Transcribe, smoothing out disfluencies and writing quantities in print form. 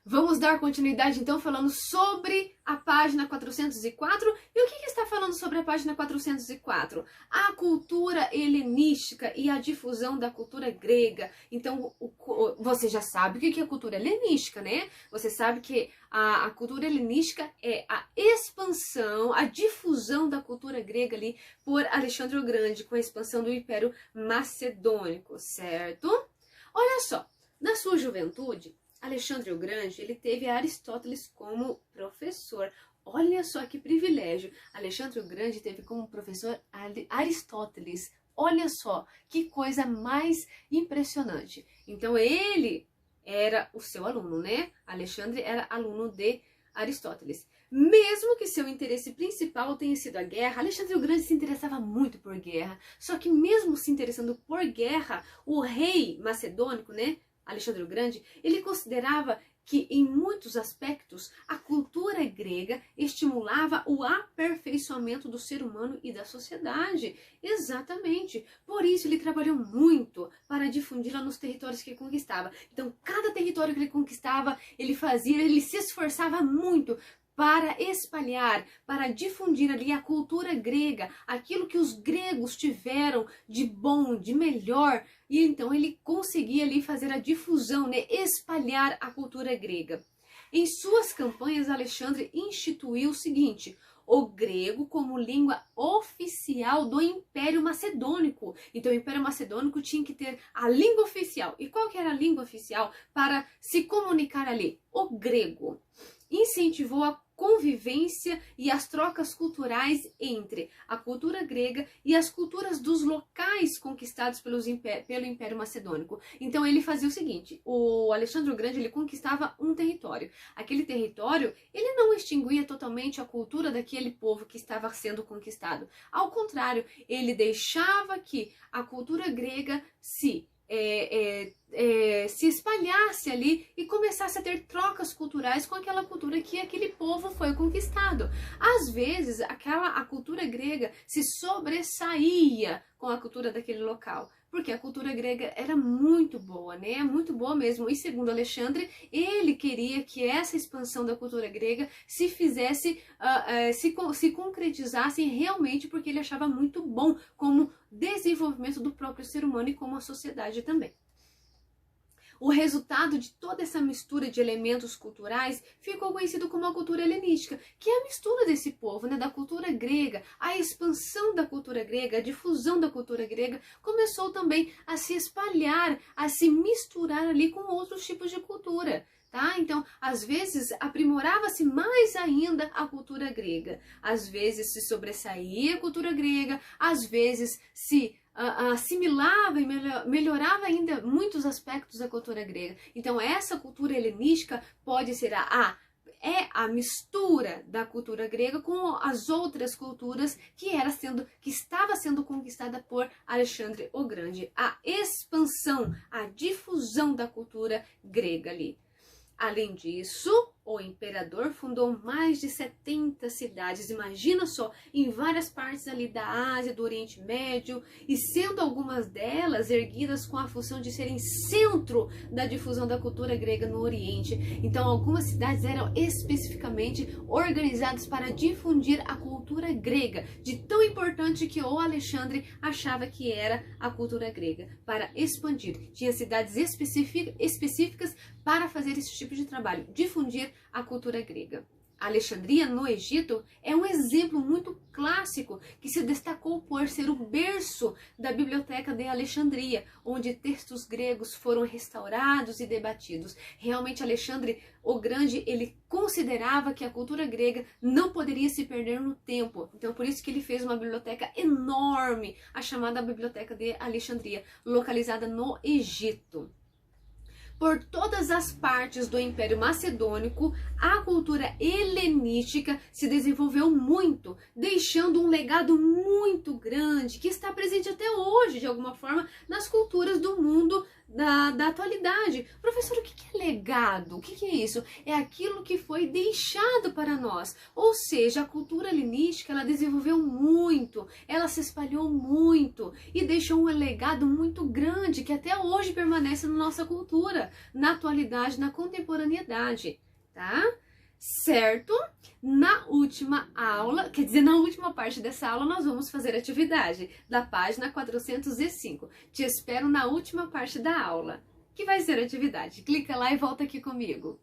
Vamos dar continuidade então falando sobre a página 404. E o que está falando sobre a página 404? A cultura helenística e a difusão da cultura grega. Então, você já sabe o que é a cultura helenística, né? Você sabe que a cultura helenística é a expansão, a difusão da cultura grega ali por Alexandre o Grande, com a expansão do Império Macedônico, certo? Olha só, na sua juventude, Alexandre o Grande, ele teve Aristóteles como professor. Olha só que privilégio. Alexandre o Grande teve como professor Aristóteles. Olha só que coisa mais impressionante. Então ele era o seu aluno, né? Alexandre era aluno de Aristóteles. Mesmo que seu interesse principal tenha sido a guerra, Alexandre o Grande se interessava muito por guerra. Só que mesmo se interessando por guerra, o rei macedônico, né? Alexandre o Grande, ele considerava que, em muitos aspectos, a cultura grega estimulava o aperfeiçoamento do ser humano e da sociedade. Exatamente. Por isso, ele trabalhou muito para difundi-la nos territórios que conquistava. Então, cada território que ele conquistava, ele se esforçava muito para espalhar, para difundir ali a cultura grega, aquilo que os gregos tiveram de bom, de melhor. E então ele conseguia ali fazer a difusão, né, espalhar a cultura grega. Em suas campanhas, Alexandre instituiu o seguinte: o grego como língua oficial do Império Macedônico. Então o Império Macedônico tinha que ter a língua oficial. E qual que era a língua oficial para se comunicar ali? O grego. Incentivou a convivência e as trocas culturais entre a cultura grega e as culturas dos locais conquistados pelo Império Macedônico. Então ele fazia o seguinte: o Alexandre o Grande, ele conquistava um território. Aquele território, ele não extinguia totalmente a cultura daquele povo que estava sendo conquistado. Ao contrário, ele deixava que a cultura grega se espalhasse ali e começasse a ter trocas culturais com aquela cultura que aquele povo foi conquistado. Às vezes, a cultura grega se sobressaía com a cultura daquele local, porque a cultura grega era muito boa, né? Muito boa mesmo. E segundo Alexandre, ele queria que essa expansão da cultura grega se fizesse, se concretizasse realmente, porque ele achava muito bom como desenvolvimento do próprio ser humano e como a sociedade também. O resultado de toda essa mistura de elementos culturais ficou conhecido como a cultura helenística, que é a mistura desse povo, né, da cultura grega. A expansão da cultura grega, a difusão da cultura grega começou também a se espalhar, a se misturar ali com outros tipos de cultura. Tá? Então, às vezes, aprimorava-se mais ainda a cultura grega. Às vezes, se sobressaía a cultura grega, às vezes, se assimilava e melhorava ainda muitos aspectos da cultura grega. Então, essa cultura helenística pode ser a mistura da cultura grega com as outras culturas que estava sendo conquistada por Alexandre o Grande. A expansão, a difusão da cultura grega ali. Além disso, o imperador fundou mais de 70 cidades, imagina só, em várias partes ali da Ásia, do Oriente Médio, e sendo algumas delas erguidas com a função de serem centro da difusão da cultura grega no Oriente. Então, algumas cidades eram especificamente organizadas para difundir a cultura grega, de tão importante que o Alexandre achava que era a cultura grega, para expandir. Tinha cidades específicas para fazer esse tipo de trabalho, difundir a cultura grega. A Alexandria, no Egito, é um exemplo muito clássico que se destacou por ser o berço da Biblioteca de Alexandria, onde textos gregos foram restaurados e debatidos. Realmente, Alexandre o Grande, ele considerava que a cultura grega não poderia se perder no tempo. Então, por isso que ele fez uma biblioteca enorme, a chamada Biblioteca de Alexandria, localizada no Egito. Por todas as partes do Império Macedônico, a cultura helenística se desenvolveu muito, deixando um legado muito grande que está presente até hoje, de alguma forma, nas culturas do mundo da atualidade. Professor, o que é legado? O que é isso? É aquilo que foi deixado para nós. Ou seja, a cultura helenística, ela desenvolveu muito, ela se espalhou muito e deixou um legado muito grande que até hoje permanece na nossa cultura, na atualidade, na contemporaneidade, tá? Certo? Na última aula, quer dizer, na última parte dessa aula, nós vamos fazer atividade da página 405. Te espero na última parte da aula, que vai ser atividade. Clica lá e volta aqui comigo.